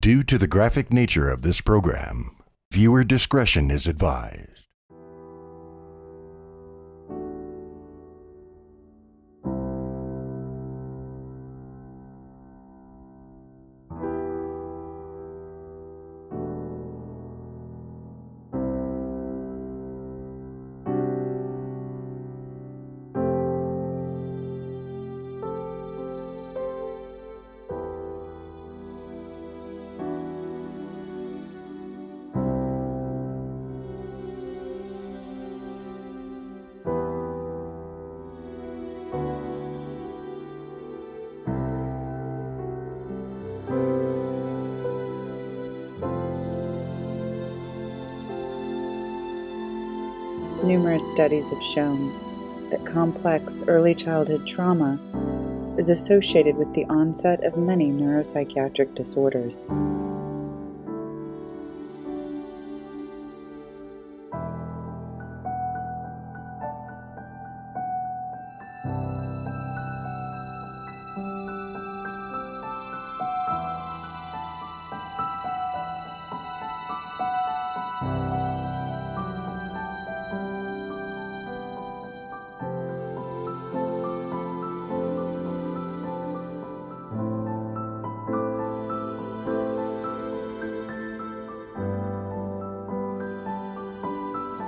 Due to the graphic nature of this program, viewer discretion is advised. Numerous studies have shown that complex early childhood trauma is associated with the onset of many neuropsychiatric disorders.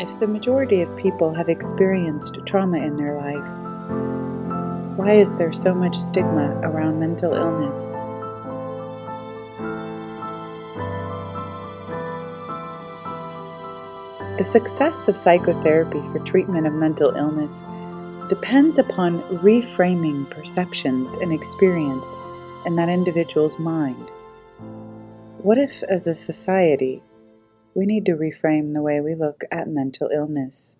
If the majority of people have experienced trauma in their life, why is there so much stigma around mental illness? The success of psychotherapy for treatment of mental illness depends upon reframing perceptions and experience in that individual's mind. What if, as a society, we need to reframe the way we look at mental illness?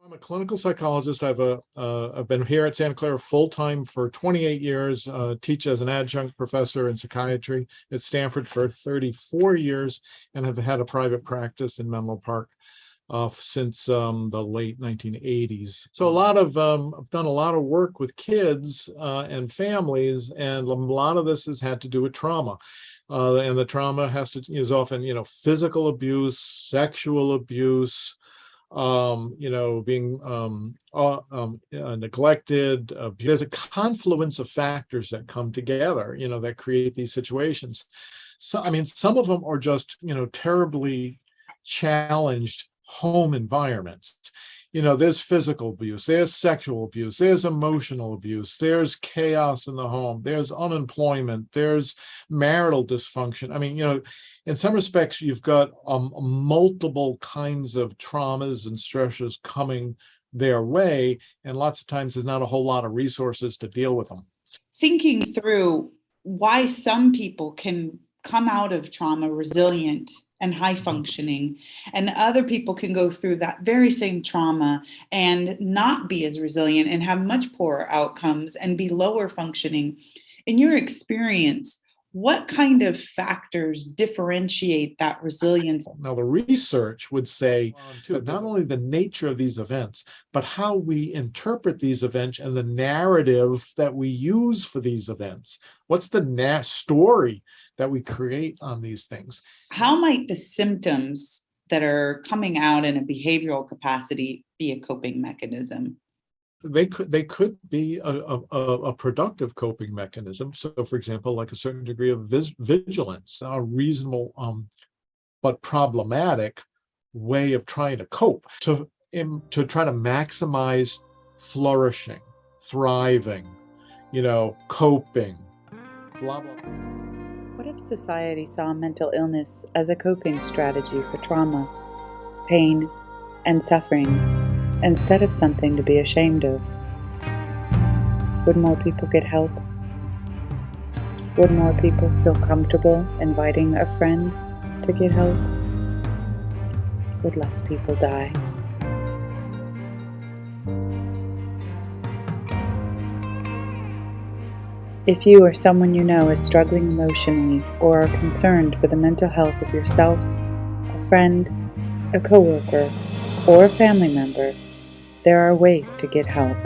I'm a clinical psychologist. I've been here at Santa Clara full-time for 28 years, teach as an adjunct professor in psychiatry at Stanford for 34 years, and have had a private practice in Menlo Park since the late 1980s. So I've done a lot of work with kids and families, and a lot of this has had to do with trauma. And the trauma is often, physical abuse, sexual abuse, being neglected. There's a confluence of factors that come together, that create these situations. So, some of them are just, terribly challenged home environments. There's physical abuse, there's sexual abuse, there's emotional abuse, there's chaos in the home, there's unemployment, there's marital dysfunction. In some respects, you've got multiple kinds of traumas and stressors coming their way, and lots of times there's not a whole lot of resources to deal with them. Thinking through why some people can come out of trauma resilient and high functioning, and other people can go through that very same trauma and not be as resilient and have much poorer outcomes and be lower functioning. In your experience, what kind of factors differentiate that resilience? Now, the research would say that not only the nature of these events, but how we interpret these events and the narrative that we use for these events. What's the story that we create on these things? How might the symptoms that are coming out in a behavioral capacity be a coping mechanism? They could be a productive coping mechanism. So, for example, like a certain degree of vigilance, a reasonable but problematic way of trying to cope, to try to maximize flourishing, thriving, coping, blah, blah. What if society saw mental illness as a coping strategy for trauma, pain, and suffering, instead of something to be ashamed of? Would more people get help? Would more people feel comfortable inviting a friend to get help? Would less people die? If you or someone you know is struggling emotionally or are concerned for the mental health of yourself, a friend, a coworker, or a family member, there are ways to get help.